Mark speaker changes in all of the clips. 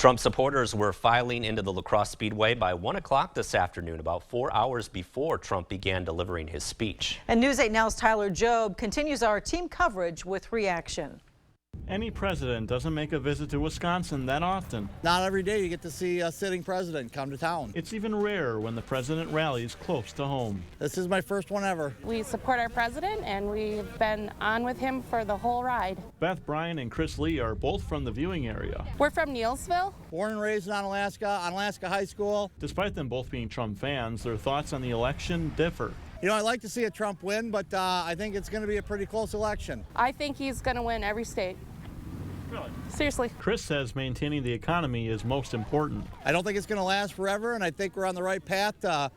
Speaker 1: Trump supporters were filing into the la-crosse-speedway by 1 o'clock this afternoon, about 4 hours before Trump began delivering his speech.
Speaker 2: And News 8 Now's Tyler Jobe continues our team coverage with reaction.
Speaker 3: Any president doesn't make a visit to Wisconsin that often.
Speaker 4: Not every day you get to see a sitting president come to town.
Speaker 3: It's even rarer when the president rallies close to home.
Speaker 4: This is my first one ever.
Speaker 5: We support our president, and we've been on with him for the whole ride.
Speaker 3: Beth Bryan and Chris Lee are both from the viewing area.
Speaker 5: We're from Neilsville.
Speaker 4: Born and raised on Alaska High School.
Speaker 3: Despite them both being Trump fans, their thoughts on the election differ.
Speaker 4: You know, I'd like to see a Trump win, but I think it's going to be a pretty close election.
Speaker 5: I think he's going to win every state.
Speaker 3: Really?
Speaker 5: Seriously.
Speaker 3: Chris says maintaining the economy is most important.
Speaker 4: I don't think it's going to last forever, and I think we're on the right path to,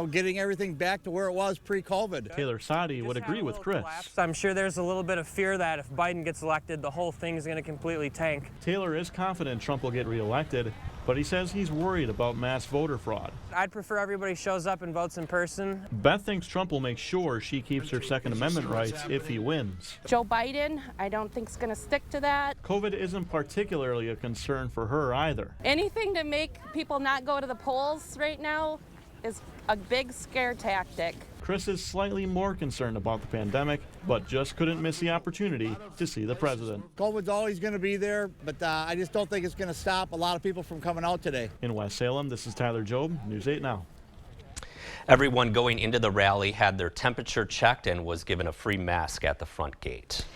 Speaker 4: getting everything back to where it was pre-COVID.
Speaker 3: Taylor Sadi would agree with Chris.
Speaker 6: I'm sure there's a little bit of fear that if Biden gets elected, the whole thing's going to completely tank.
Speaker 3: Taylor is confident Trump will get reelected, but he says he's worried about mass voter fraud.
Speaker 6: I'd prefer everybody shows up and votes in person.
Speaker 3: Beth thinks Trump will make sure she keeps her Second Amendment rights if he wins.
Speaker 5: Joe Biden, I don't think is going to stick to that.
Speaker 3: COVID isn't particularly a concern for her either.
Speaker 5: Anything to make people not go to the polls right now is a big scare tactic.
Speaker 3: Chris is slightly more concerned about the pandemic, but just couldn't miss the opportunity to see the president.
Speaker 4: COVID's always going to be there, but I just don't think it's going to stop a lot of people from coming out today.
Speaker 3: In West-Salem, this is Tyler Jobe, News 8 Now.
Speaker 1: Everyone going into the rally had their temperature checked and was given a free mask at the front gate.